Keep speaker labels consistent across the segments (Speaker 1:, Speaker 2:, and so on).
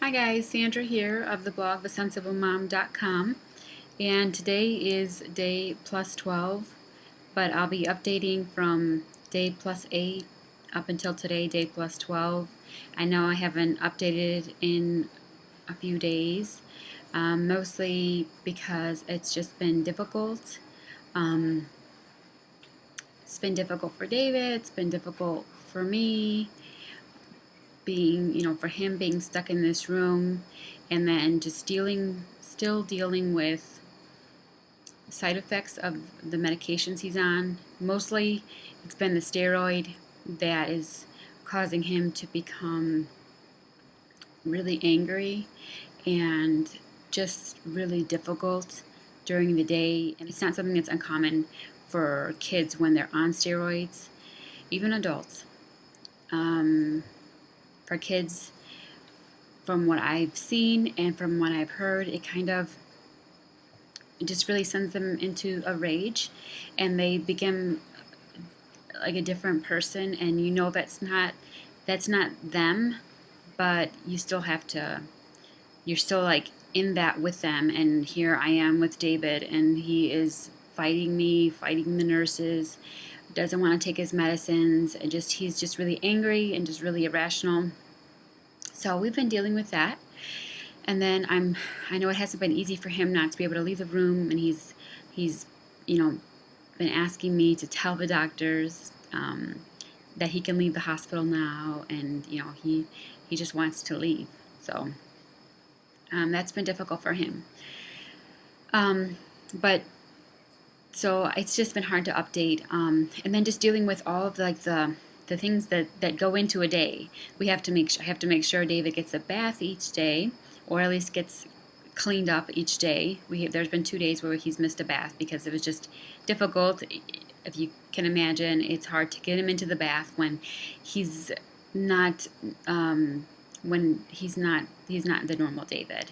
Speaker 1: Hi guys, Sandra here of the blog thesensiblemom.com, and today is day plus 12, but I'll be updating from day plus 8 up until today, day plus 12. I know I haven't updated in a few days, mostly because it's just been difficult. It's been difficult for David, it's been difficult for me, for him being stuck in this room, and then just still dealing with side effects of the medications he's on. Mostly it's been the steroid that is causing him to become really angry and just really difficult during the day. And it's not something that's uncommon for kids when they're on steroids, even adults. For kids, from what I've seen and from what I've heard, it just really sends them into a rage, and they become like a different person, and that's not them, but you're still like in that with them. And here I am with David, and he is fighting me, fighting the nurses, doesn't want to take his medicines, and he's just really angry and just really irrational. So we've been dealing with that. And then I know it hasn't been easy for him not to be able to leave the room, and he's been asking me to tell the doctors that he can leave the hospital now, and he just wants to leave. So that's been difficult for him. But so it's just been hard to update, and then just dealing with all of the things that go into a day. I have to make sure David gets a bath each day, or at least gets cleaned up each day. There's been 2 days where he's missed a bath because it was just difficult. If you can imagine, it's hard to get him into the bath when he's not the normal David,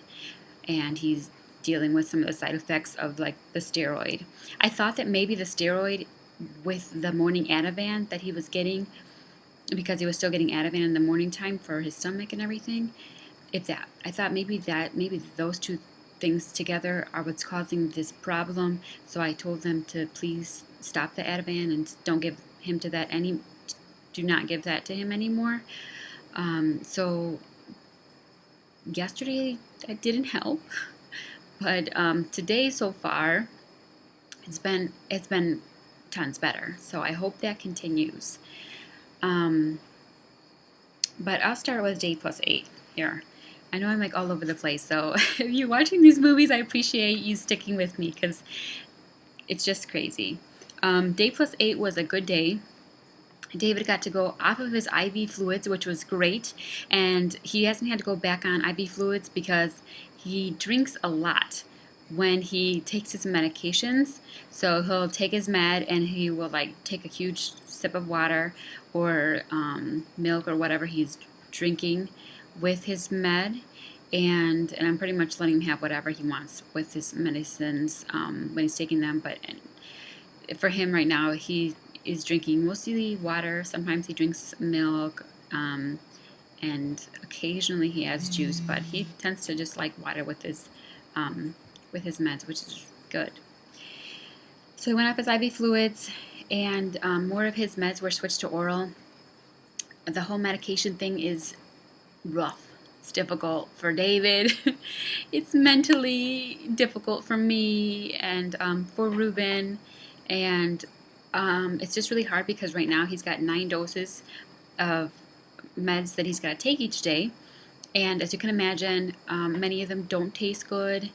Speaker 1: and he's dealing with some of the side effects of like the steroid. I thought that maybe the steroid with the morning Ativan that he was getting, because he was still getting Ativan in the morning time for his stomach and everything, I thought maybe those two things together are what's causing this problem. So I told them to please stop the Ativan and do not give that to him anymore. So yesterday that didn't help, but today so far it's been tons better. So I hope that continues. But I'll start with day plus 8 here. I know I'm like all over the place, so if you're watching these movies, I appreciate you sticking with me because it's just crazy. Day plus 8 was a good day. David got to go off of his IV fluids, which was great, and he hasn't had to go back on IV fluids because he drinks a lot when he takes his medications. So he'll take his med and he will like take a huge sip of water or milk or whatever he's drinking with his med, and I'm pretty much letting him have whatever he wants with his medicines when he's taking them. But for him right now, he is drinking mostly water. Sometimes he drinks milk, and occasionally he has juice, but he tends to just like water with his meds, which is good. So he went off his IV fluids, and more of his meds were switched to oral. The whole medication thing is rough. It's difficult for David. It's mentally difficult for me and for Ruben, and it's just really hard because right now he's got 9 doses of meds that he's got to take each day, and as you can imagine, many of them don't taste good,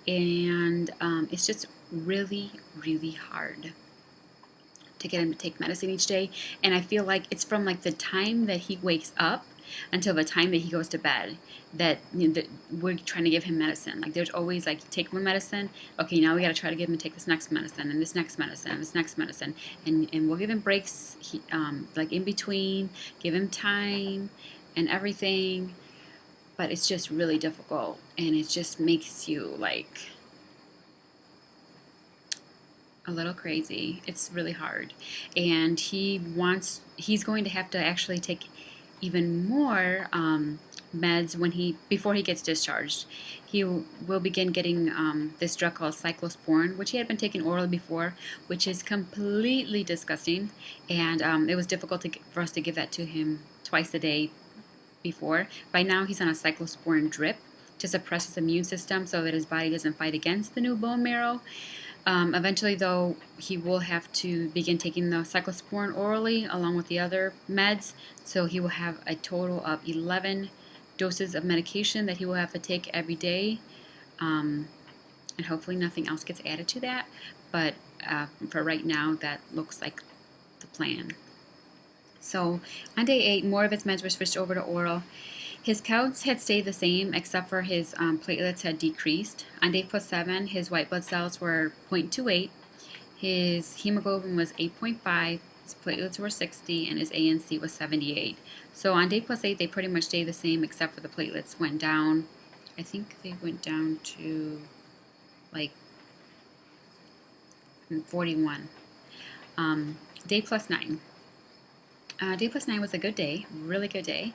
Speaker 1: and it's just really, really hard to get him to take medicine each day. And I feel like it's from like the time that he wakes up until the time that he goes to bed that we're trying to give him medicine. Like there's always like, take one medicine, okay, now we got to try to give him to take this next medicine and this next medicine and this next medicine, and we'll give him breaks like in between, give him time and everything. But it's just really difficult, and it just makes you like a little crazy. It's really hard, and he's going to have to actually take even more meds before he gets discharged. He will begin getting this drug called cyclosporin, which he had been taking orally before, which is completely disgusting, and it was difficult for us to give that to him twice a day before. By now, he's on a cyclosporin drip to suppress his immune system so that his body doesn't fight against the new bone marrow. Eventually, though, he will have to begin taking the cyclosporin orally along with the other meds. So he will have a total of 11 doses of medication that he will have to take every day. And hopefully nothing else gets added to that. But for right now, that looks like the plan. So on day 8, more of his meds were switched over to oral. His counts had stayed the same except for his platelets had decreased. On day +7, his white blood cells were 0.28, his hemoglobin was 8.5, his platelets were 60, and his ANC was 78. So on day +8, they pretty much stayed the same except for the platelets went down. I think they went down to like 41. Day +9. Day +9 was a good day, really good day.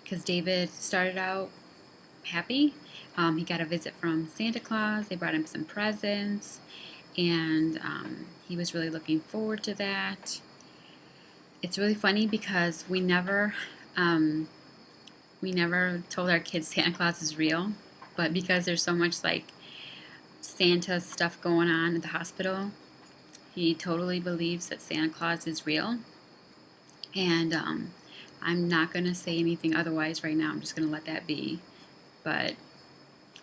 Speaker 1: Because David started out happy. He got a visit from Santa Claus. They brought him some presents, and he was really looking forward to that. It's really funny because we never told our kids Santa Claus is real, but because there's so much like Santa stuff going on at the hospital, he totally believes that Santa Claus is real, and I'm not going to say anything otherwise right now. I'm just going to let that be. But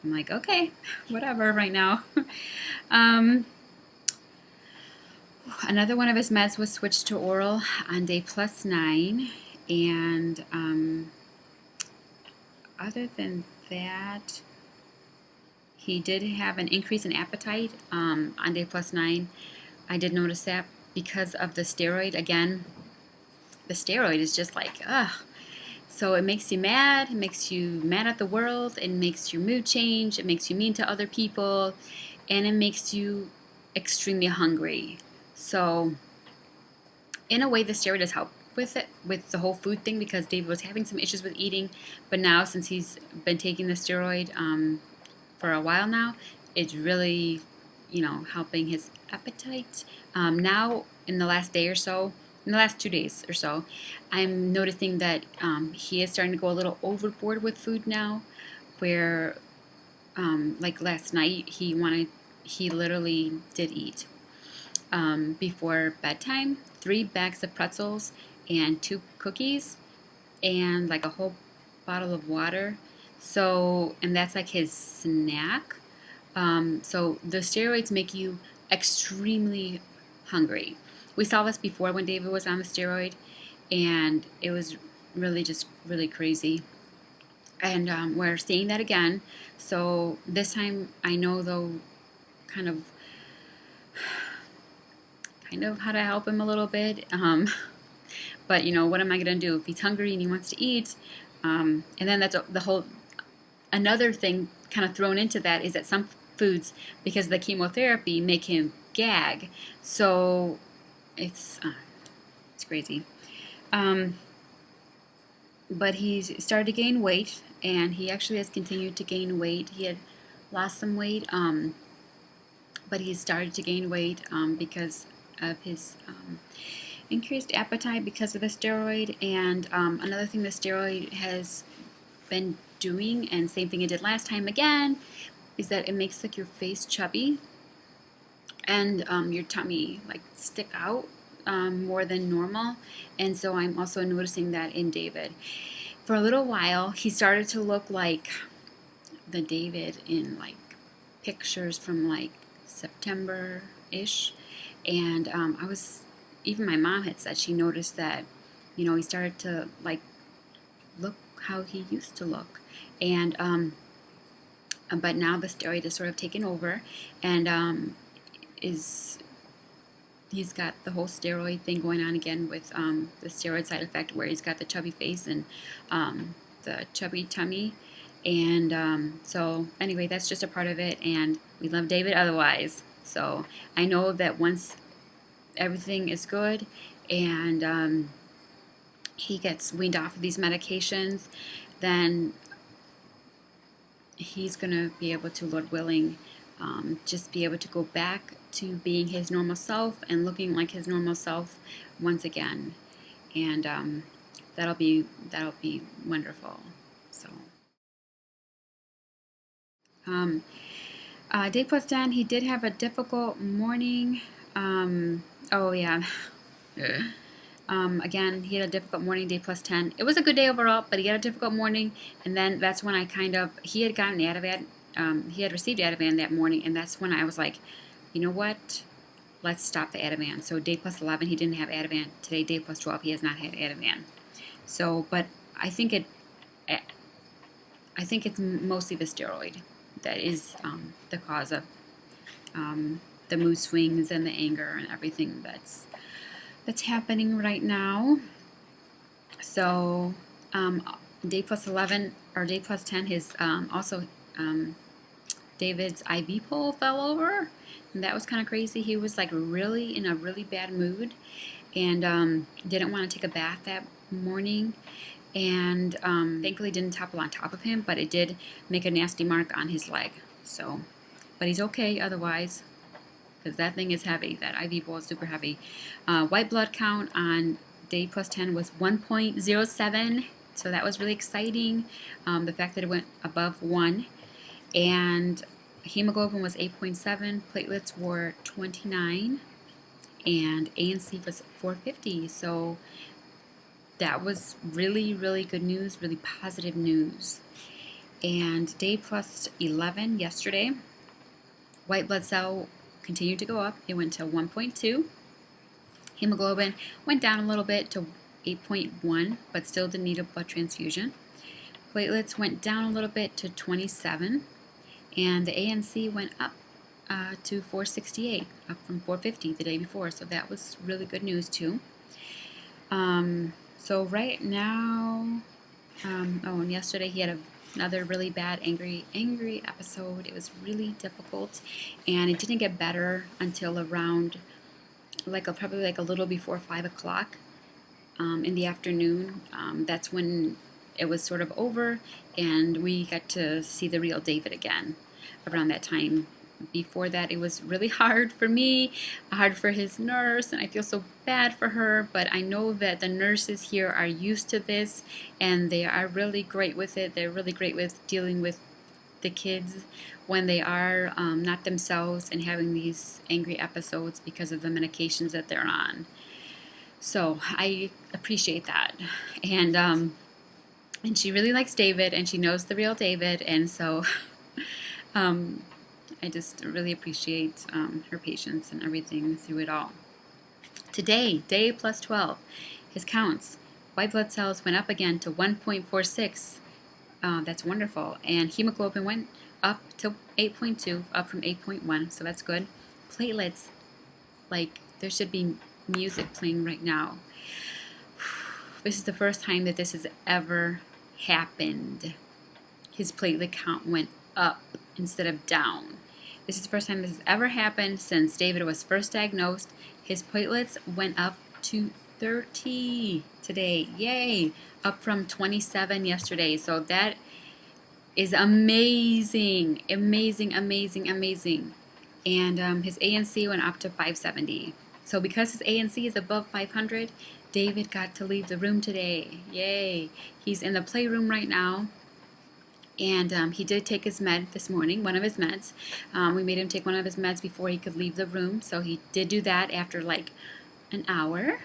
Speaker 1: I'm like, okay, whatever right now. Another one of his meds was switched to oral on day +9. And other than that, he did have an increase in appetite on day +9. I did notice that because of the steroid. Again, the steroid is just like, ugh. So it makes you mad. It makes you mad at the world. It makes your mood change. It makes you mean to other people. And it makes you extremely hungry. So in a way, the steroid has helped with it, with the whole food thing, because David was having some issues with eating. But now, since he's been taking the steroid for a while now, it's really, helping his appetite. Now, in the last day or so, in the last 2 days or so, I'm noticing that he is starting to go a little overboard with food now, where like last night he literally did eat before bedtime 3 bags of pretzels and 2 cookies and like a whole bottle of water. So, and that's like his snack. So the steroids make you extremely hungry. We saw this before when David was on the steroid, and it was really just really crazy. And we're seeing that again. So this time I know, though, kind of how to help him a little bit. But what am I gonna do if he's hungry and he wants to eat? And then that's the whole another thing kind of thrown into that is that some foods, because of the chemotherapy, make him gag. So it's crazy. But he's started to gain weight, and he actually has continued to gain weight. He had lost some weight, but he's started to gain weight because of his increased appetite because of the steroid. And another thing the steroid has been doing, and same thing it did last time again, is that it makes like your face chubby and your tummy like stick out more than normal. And so I'm also noticing that in David. For a little while, he started to look like the David in like pictures from like September-ish. And even my mom had said she noticed that, he started to like look how he used to look. And but now the steroid is sort of taken over, and he's got the whole steroid thing going on again with the steroid side effect, where he's got the chubby face and the chubby tummy. And so anyway, that's just a part of it, and we love David otherwise. So I know that once everything is good and he gets weaned off of these medications, then he's going to be able to, Lord willing, just be able to go back to being his normal self and looking like his normal self once again. And that'll be wonderful. So day plus 10, he did have a difficult morning. Oh yeah. Again, he had a difficult morning, day plus 10. It was a good day overall, but he had a difficult morning, and then that's when he had gotten Ativan, he had received Ativan that morning, and that's when I was like, you know what, let's stop the Ativan. So day plus 11, he didn't have Ativan. Today, day plus 12, he has not had Ativan. So, but I think it's mostly the steroid that is the cause of the mood swings and the anger and everything that's happening right now. So day plus 11 or day plus 10, his also David's IV pole fell over, and that was kind of crazy. He was like really in a really bad mood and didn't want to take a bath that morning, and thankfully didn't topple on top of him, but it did make a nasty mark on his leg. So, but he's okay otherwise, because that thing is heavy. That IV pole is super heavy. White blood count on day plus 10 was 1.07, so that was really exciting. The fact that it went above 1. And hemoglobin was 8.7, platelets were 29, and ANC was 450. So that was really, really good news, really positive news. And day plus 11 yesterday, white blood cell continued to go up. It went to 1.2. Hemoglobin went down a little bit to 8.1, but still didn't need a blood transfusion. Platelets went down a little bit to 27, and the ANC went up to 468, up from 450 the day before. So that was really good news too. So right now, and yesterday he had another really bad angry episode. It was really difficult, and it didn't get better until around probably a little before 5 o'clock in the afternoon. That's when it was sort of over, and we got to see the real David again around that time. Before that, it was really hard for me, hard for his nurse, and I feel so bad for her, but I know that the nurses here are used to this, and they are really great with it. They're really great with dealing with the kids when they are not themselves and having these angry episodes because of the medications that they're on. So I appreciate that. And she really likes David, and she knows the real David, and so I just really appreciate her patience and everything through it all. Today, day plus 12, his counts. White blood cells went up again to 1.46. That's wonderful. And hemoglobin went up to 8.2, up from 8.1, so that's good. Platelets, there should be music playing right now. This is the first time that this has ever happened. His platelet count went up instead of down. This is the first time this has ever happened since David was first diagnosed. His platelets went up to 30 today. Yay! Up from 27 yesterday. So that is amazing. Amazing, amazing, amazing. And his ANC went up to 570. So because his ANC is above 500, David got to leave the room today. Yay! He's in the playroom right now. And he did take his med this morning, one of his meds. We made him take one of his meds before he could leave the room. So he did do that after an hour.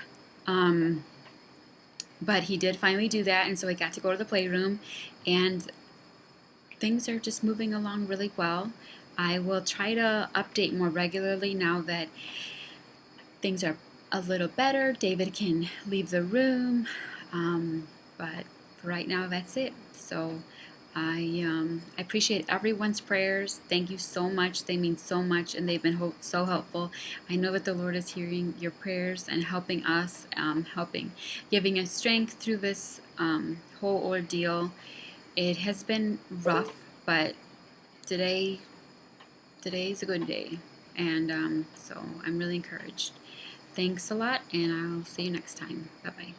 Speaker 1: But he did finally do that, and so he got to go to the playroom. And things are just moving along really well. I will try to update more regularly now that things are a little better. David can leave the room. But for right now, that's it. So I appreciate everyone's prayers. Thank you so much. They mean so much, and they've been so helpful. I know that the Lord is hearing your prayers and helping us, giving us strength through this whole ordeal. It has been rough, but today's a good day, and so I'm really encouraged. Thanks a lot, and I'll see you next time. Bye-bye.